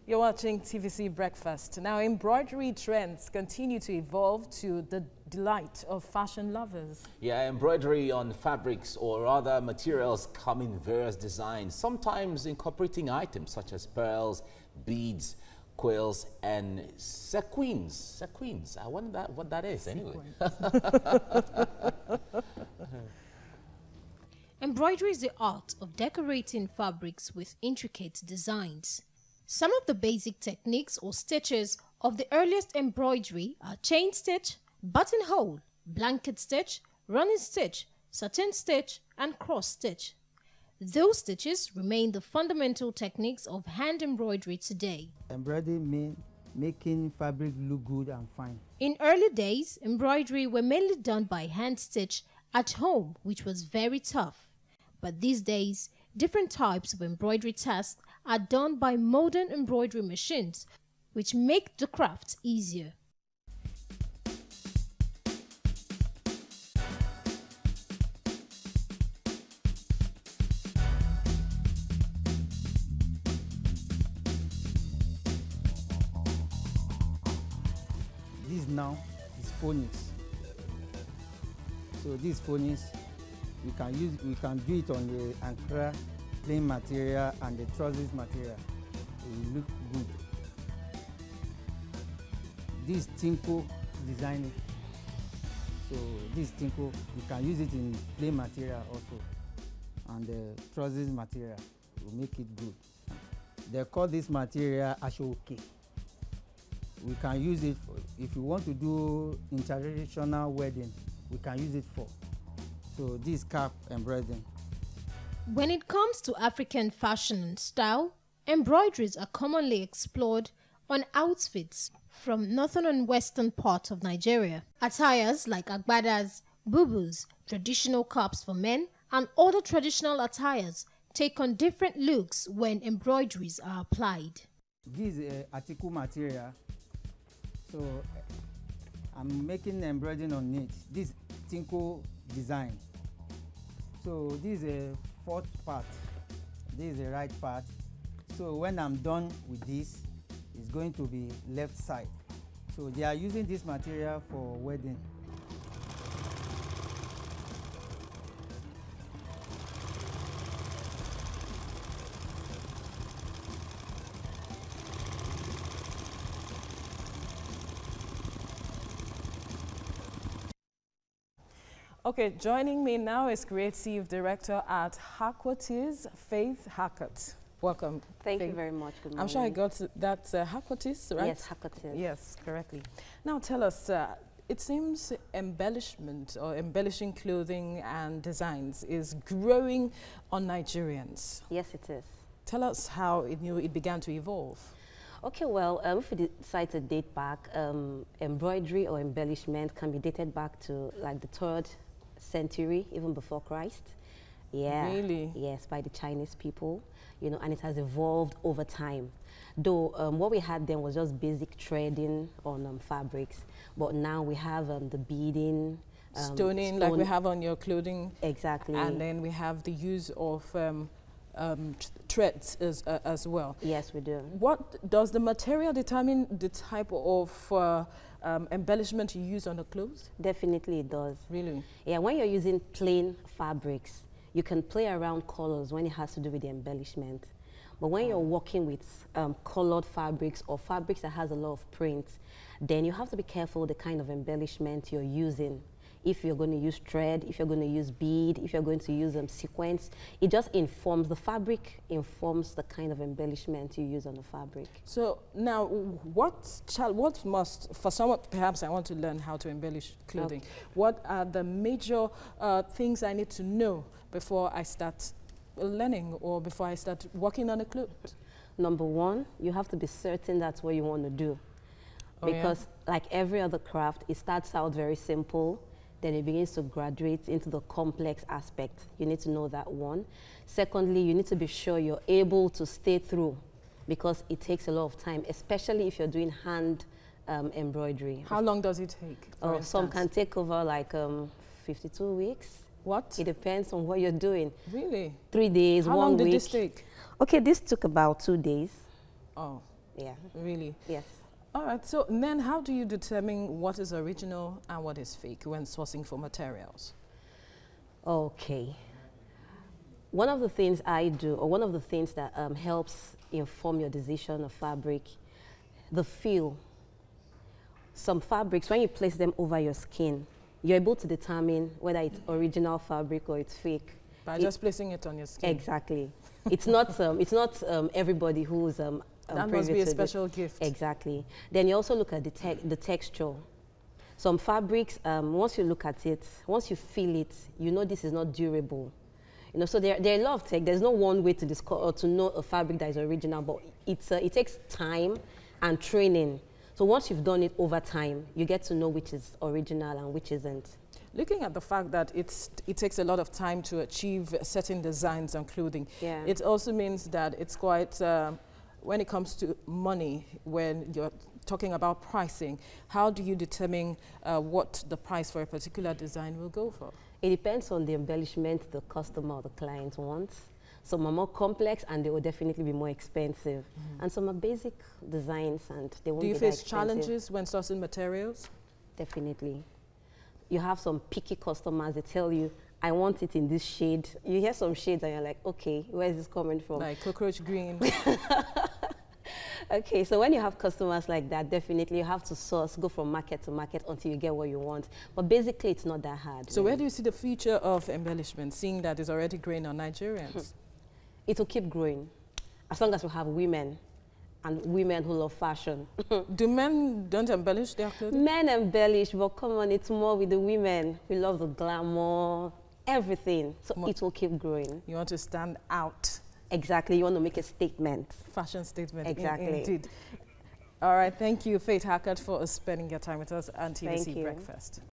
You're watching TVC Breakfast. Now, embroidery trends continue to evolve to the delight of fashion lovers. Yeah, embroidery on fabrics or other materials come in various designs, sometimes incorporating items such as pearls, beads, quills, and sequins. Sequins. I wonder what that is anyway. Embroidery is the art of decorating fabrics with intricate designs. Some of the basic techniques or stitches of the earliest embroidery are chain stitch, buttonhole, blanket stitch, running stitch, satin stitch, and cross stitch. Those stitches remain the fundamental techniques of hand embroidery today. Embroidery means making fabric look good and fine. In early days, embroidery were mainly done by hand stitch at home, which was very tough. But these days, different types of embroidery tasks are done by modern embroidery machines, which make the craft easier. This now is phonics. So this phonics, we can do it on the Ankara plain material and the trousers material. It will look good. This tinko design it. So this tinko, you can use it in plain material also, and the trousers material will make it good. They call this material ashoke. We can use it for, if you want to do intertraditional wedding, we can use it for. So this cap embroidery. When it comes to African fashion and style, embroideries are commonly explored on outfits from northern and western parts of Nigeria. Attires like agbadas, bubus, traditional caps for men, and other traditional attires take on different looks when embroideries are applied. This is article material. So I'm making embroidery on it. This tinko design. So this is a fourth part. This is the right part. So when I'm done with this, it's going to be left side. So they are using this material for wedding. Okay, joining me now is Creative Director at Hackwatis, Faith Hackett. Welcome. Thank Faith. you very much. Good morning. I'm sure I got that Hackwatis, right? Yes, Hackwatis. Yes, correctly. Now tell us, it seems embellishment or embellishing clothing and designs is growing on Nigerians. Yes, it is. Tell us how it began to evolve. Okay, well, if we decide to date back, embroidery or embellishment can be dated back to like the 3rd century, even before Christ. Yeah. Really? Yes, by the Chinese people, you know, and it has evolved over time. Though what we had then was just basic threading on fabrics, but now we have the beading, stoning, like we have on your clothing. Exactly. And then we have the use of threads as well. Yes, we do. What does the material determine the type of embellishment you use on the clothes? Definitely it does. Really? Yeah, when you're using plain fabrics, you can play around colors when it has to do with the embellishment. But when you're working with colored fabrics or fabrics that has a lot of print, then you have to be careful the kind of embellishment you're using. If you're going to use thread, if you're going to use bead, if you're going to use sequins, it just informs, the fabric informs the kind of embellishment you use on the fabric. So now, what must, for someone, perhaps I want to learn how to embellish clothing, okay, what are the major things I need to know before I start learning or before I start working on a cloth? Number one, you have to be certain that's what you want to do. Oh, because like every other craft, it starts out very simple, then it begins to graduate into the complex aspect. You need to know that one. Secondly, you need to be sure you're able to stay through because it takes a lot of time, especially if you're doing hand embroidery. How long does it take? Oh, some can take over like 52 weeks. What? It depends on what you're doing. Really? 3 days, 1 week. How long did this take? Okay, this took about 2 days. Oh. Yeah. Really? Yes. All right. So then how do you determine what is original and what is fake when sourcing for materials? Okay. One of the things I do, or one of the things that helps inform your decision of fabric, the feel. Some fabrics, when you place them over your skin, you're able to determine whether it's original fabric or it's fake. By just placing it on your skin? Exactly. It's not everybody who's that must be a special gift. Exactly. Then you also look at the texture. Some fabrics, once you look at it, once you feel it, you know this is not durable. You know, so there are a lot of tech. There's no one way to discover or to know a fabric that is original, but it takes time and training. So once you've done it over time, you get to know which is original and which isn't. Looking at the fact that it takes a lot of time to achieve certain designs on clothing, it also means that it's quite, when it comes to money, when you're talking about pricing, how do you determine what the price for a particular design will go for? It depends on the embellishment the customer or the client wants. Some are more complex and they will definitely be more expensive. And some are basic designs and they won't be that expensive. Do you face challenges when sourcing materials? Definitely. You have some picky customers, they tell you, I want it in this shade. You hear some shades and you're like, okay, where is this coming from? Like cockroach green. Okay, so when you have customers like that, definitely you have to source, go from market to market until you get what you want. But basically, it's not that hard. So where do you see the future of embellishment, seeing that it's already growing on Nigerians? It will keep growing, as long as we have women, and women who love fashion. Do men don't embellish their clothing? Men embellish, but come on, it's more with the women. We love the glamour, everything. So it will keep growing. You want to stand out. Exactly, you want to make a statement. Fashion statement, exactly. Indeed. All right, thank you, Faith Hackett, for spending your time with us on TVC Breakfast.